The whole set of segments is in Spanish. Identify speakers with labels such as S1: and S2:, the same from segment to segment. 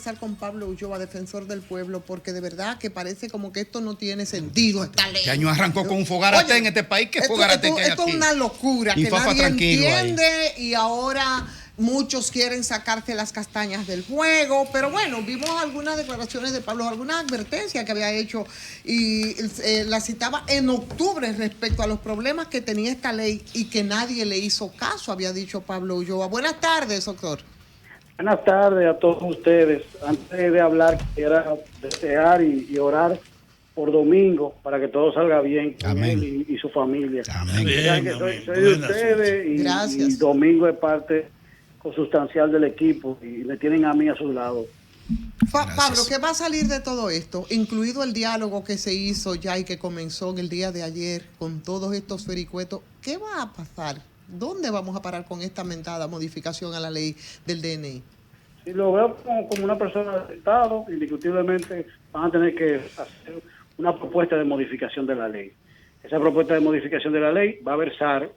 S1: pasar con Pablo Ulloa, defensor del pueblo, porque de verdad que parece como que esto no tiene sentido, esta ley.
S2: Este año arrancó con un fogarate en este país. ¿Qué fogarate que hay
S1: esto
S2: aquí?
S1: Es una locura
S2: y
S1: que nadie entiende
S2: ahí.
S1: y ahora muchos quieren sacarte las castañas del fuego, pero bueno, vimos algunas declaraciones de Pablo, algunas advertencias que había hecho y la citaba en octubre respecto a los problemas que tenía esta ley y que nadie le hizo caso, había dicho Pablo Ulloa. Buenas tardes, doctor.
S3: Buenas tardes a todos ustedes. Antes de hablar, quisiera desear y orar por Domingo para que todo salga bien con
S2: Amén.
S3: él y su familia.
S2: Amén.
S3: Bien, que soy de ustedes y Domingo es parte consustancial del equipo y me tienen a mí a su lado.
S1: Pablo, ¿qué va a salir de todo esto? Incluido el diálogo que se hizo ya y que comenzó en el día de ayer con todos estos vericuetos. ¿Qué va a pasar? ¿Dónde vamos a parar con esta mentada modificación a la ley del DNI?
S3: Si lo veo como una persona del Estado, indiscutiblemente van a tener que hacer una propuesta de modificación de la ley. Esa propuesta de modificación de la ley va a versar,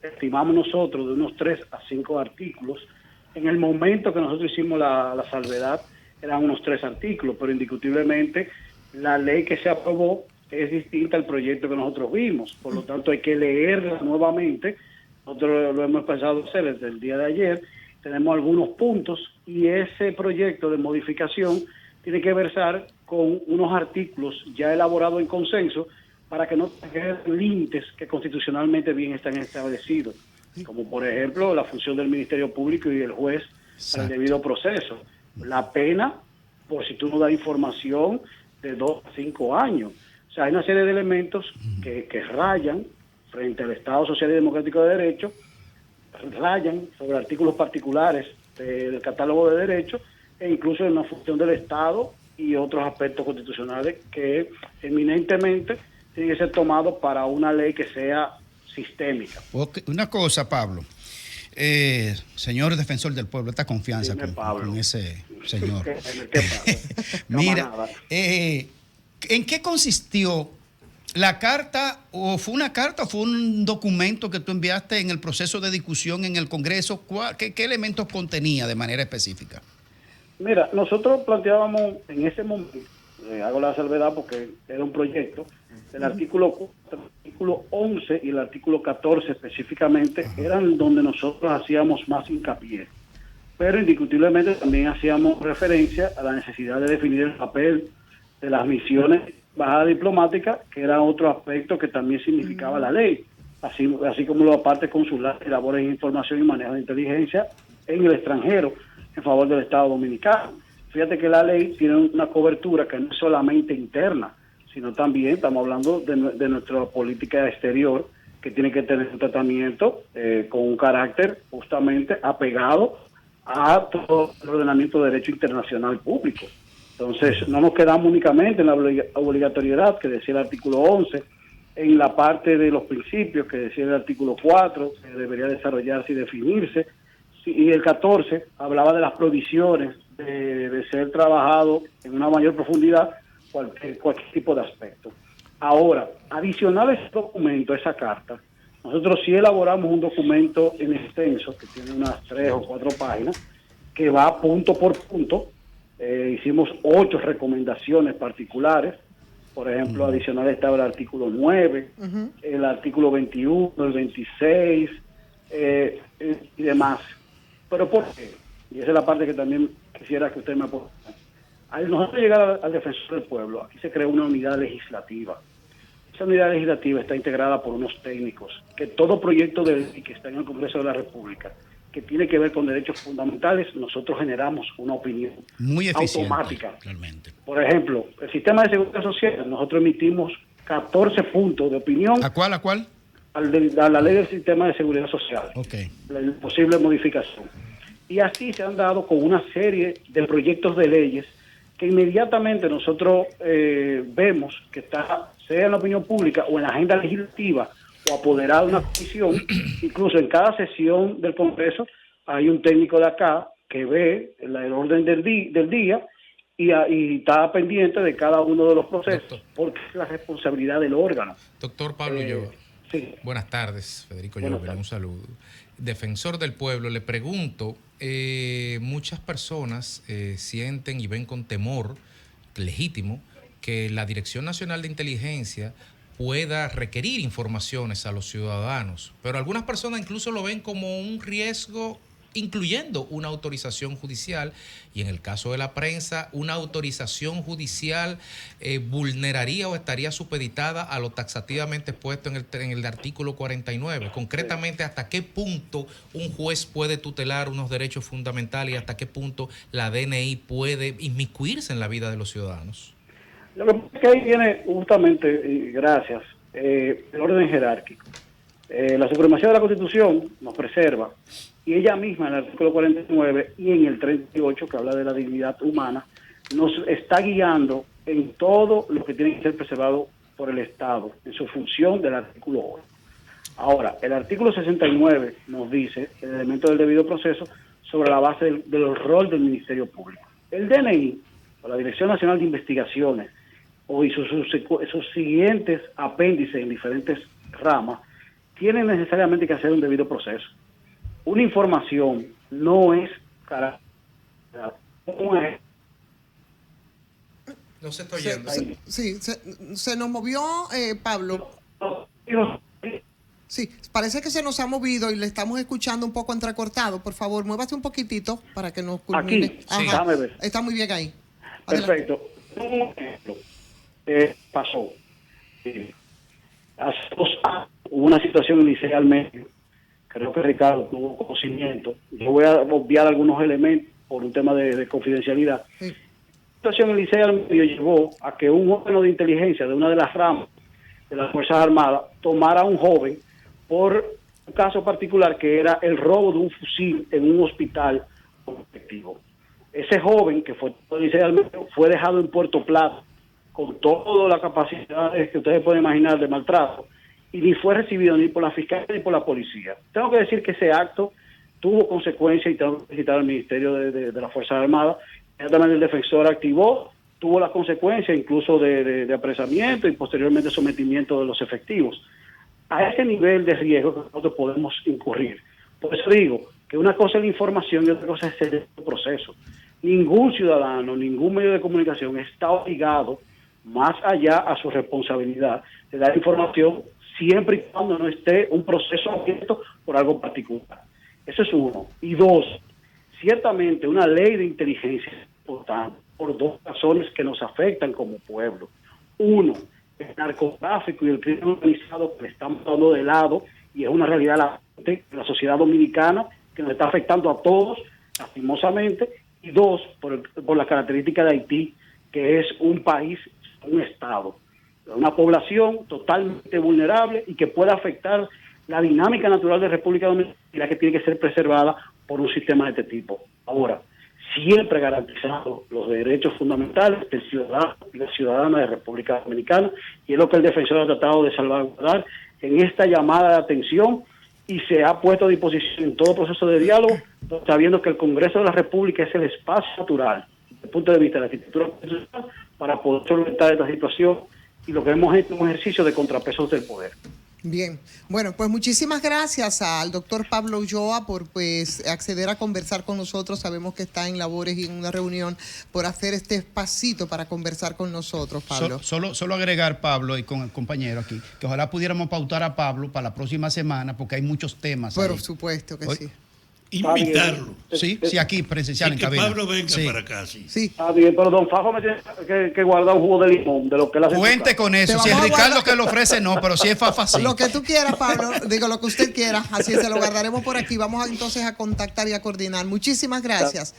S3: estimamos nosotros, de unos 3 a 5 artículos. En el momento que nosotros hicimos la salvedad, eran unos 3 artículos, pero indiscutiblemente la ley que se aprobó es distinta al proyecto que nosotros vimos. Por lo tanto, hay que leerla nuevamente. Nosotros lo hemos pensado hacer desde el día de ayer. Tenemos algunos puntos y ese proyecto de modificación tiene que versar con unos artículos ya elaborados en consenso para que no tengan límites que constitucionalmente bien están establecidos, como por ejemplo la función del Ministerio Público y del juez para el debido proceso. La pena por si tú no das información de 2 a 5 años. O sea, hay una serie de elementos que rayan frente al Estado Social y Democrático de Derecho, rayan sobre artículos particulares del catálogo de derechos e incluso en la función del Estado y otros aspectos constitucionales que eminentemente tienen que ser tomados para una ley que sea sistémica.
S2: Okay. Una cosa, Pablo. Señor defensor del pueblo, esta confianza con ese señor. Mira, ¿en qué consistió la carta? ¿O fue una carta o fue un documento que tú enviaste en el proceso de discusión en el Congreso? ¿Qué elementos contenía de manera específica?
S3: Mira, nosotros planteábamos en ese momento, hago la salvedad porque era un proyecto, el artículo 4, el artículo 11 y el artículo 14 específicamente eran donde nosotros hacíamos más hincapié. Pero indiscutiblemente también hacíamos referencia a la necesidad de definir el papel de las misiones bajadas diplomáticas, que era otro aspecto que también significaba la ley, así como la parte consular y labores de información y manejo de inteligencia en el extranjero en favor del Estado Dominicano. Fíjate que la ley tiene una cobertura que no es solamente interna, sino también estamos hablando de nuestra política exterior, que tiene que tener un tratamiento con un carácter justamente apegado a todo el ordenamiento de derecho internacional público. Entonces, no nos quedamos únicamente en la obligatoriedad que decía el artículo 11, en la parte de los principios que decía el artículo 4, que debería desarrollarse y definirse, y el 14 hablaba de las provisiones de ser trabajado en una mayor profundidad cualquier tipo de aspecto. Ahora, adicional a ese documento, a esa carta, nosotros sí elaboramos un documento en extenso que tiene unas 3 o 4 páginas que va punto por punto. Hicimos 8 recomendaciones particulares. Por ejemplo, adicional estaba el artículo 9, el artículo 21, el 26 y demás. ¿Pero por qué? Y esa es la parte que también quisiera que usted me aporte. Al nosotros llegar al defensor del pueblo, aquí se creó una unidad legislativa. Esa unidad legislativa está integrada por unos técnicos, que todo proyecto de ley que está en el Congreso de la República, que tiene que ver con derechos fundamentales, nosotros generamos una opinión
S2: muy
S3: automática.
S2: Realmente.
S3: Por ejemplo, el sistema de seguridad social, nosotros emitimos 14 puntos de opinión.
S2: ¿A cuál?
S3: A la ley del sistema de seguridad social.
S2: Okay.
S3: La posible modificación. Y así se han dado con una serie de proyectos de leyes que inmediatamente nosotros vemos que está, sea en la opinión pública o en la agenda legislativa o apoderada de una comisión, incluso en cada sesión del Congreso hay un técnico de acá que ve el orden del día y está pendiente de cada uno de los procesos, porque es la responsabilidad del órgano.
S4: Doctor Pablo Ulloa.
S3: Sí.
S4: Buenas tardes, Federico Llobel, un saludo. Defensor del Pueblo, le pregunto, muchas personas sienten y ven con temor legítimo que la Dirección Nacional de Inteligencia pueda requerir informaciones a los ciudadanos, pero algunas personas incluso lo ven como un riesgo, incluyendo una autorización judicial, y en el caso de la prensa, una autorización judicial vulneraría o estaría supeditada a lo taxativamente puesto en el artículo 49. Concretamente, ¿hasta qué punto un juez puede tutelar unos derechos fundamentales y hasta qué punto la DNI puede inmiscuirse en la vida de los ciudadanos?
S3: Lo que pasa es que ahí viene justamente, gracias, el orden jerárquico. La supremacía de la Constitución nos preserva, y ella misma en el artículo 49 y en el 38, que habla de la dignidad humana, nos está guiando en todo lo que tiene que ser preservado por el Estado, en su función del artículo 8. Ahora, el artículo 69 nos dice el elemento del debido proceso sobre la base del rol del Ministerio Público. El DNI, o la Dirección Nacional de Investigaciones, y sus siguientes apéndices en diferentes ramas, tienen necesariamente que hacer un debido proceso. Una información no es
S4: no se está oyendo.
S1: Sí, se nos movió, Pablo. Sí, parece que se nos ha movido y le estamos escuchando un poco entrecortado. Por favor, muévase un poquitito para que nos culmine.
S3: Aquí, déjame ver.
S1: Está muy bien ahí.
S3: Perfecto. Un ejemplo. Pasó. Hace 2 años hubo una situación inicialmente, creo que Ricardo tuvo conocimiento. Yo voy a obviar algunos elementos por un tema de confidencialidad. Sí. La situación inicialmente llevó a que un órgano de inteligencia de una de las ramas de las Fuerzas Armadas tomara a un joven por un caso particular que era el robo de un fusil en un hospital colectivo. Ese joven que fue inicialmente fue dejado en Puerto Plata con todas las capacidades que ustedes pueden imaginar de maltrato, y ni fue recibido ni por la fiscalía ni por la policía. Tengo que decir que ese acto tuvo consecuencias y tengo que felicitar al Ministerio de las Fuerzas Armadas. Inmediatamente el defensor activó, tuvo las consecuencias incluso de apresamiento y posteriormente sometimiento de los efectivos. A ese nivel de riesgo que nosotros podemos incurrir. Por eso digo que una cosa es la información y otra cosa es el proceso. Ningún ciudadano, ningún medio de comunicación está obligado, más allá a su responsabilidad, de dar información siempre y cuando no esté un proceso abierto por algo particular. Eso es uno. Y 2, ciertamente una ley de inteligencia es importante por 2 razones que nos afectan como pueblo. 1, el narcotráfico y el crimen organizado que le están dando de lado, y es una realidad de la sociedad dominicana que nos está afectando a todos, lastimosamente. Y 2, por la característica de Haití, que es un país, un estado, una población totalmente vulnerable y que puede afectar la dinámica natural de República Dominicana, que tiene que ser preservada por un sistema de este tipo. Ahora, siempre garantizando los derechos fundamentales del ciudadano y la ciudadana de República Dominicana, y es lo que el defensor ha tratado de salvaguardar en esta llamada de atención, y se ha puesto a disposición en todo proceso de diálogo, sabiendo que el Congreso de la República es el espacio natural, desde el punto de vista de la arquitectura constitucional, para poder solventar esta situación, y lo que hemos hecho es un ejercicio de contrapesos del poder.
S1: Bien, bueno, pues muchísimas gracias al doctor Pablo Ulloa por acceder a conversar con nosotros. Sabemos que está en labores y en una reunión, por hacer este espacito para conversar con nosotros, Pablo.
S2: Solo agregar, Pablo, y con el compañero aquí, que ojalá pudiéramos pautar a Pablo para la próxima semana, porque hay muchos temas.
S1: Por supuesto que sí.
S5: Invitarlo.
S2: Sí, aquí presencial en cabina.
S5: Que Pablo venga para acá, sí.
S3: Está bien, pero don Fajo me tiene que guardar un jugo de limón de lo que él hace.
S2: Cuente con eso. Si es Ricardo que lo ofrece, no, pero si es Fafa, sí.
S1: Lo que tú quieras, Pablo, digo lo que usted quiera, así se lo guardaremos por aquí. Vamos entonces a contactar y a coordinar. Muchísimas gracias.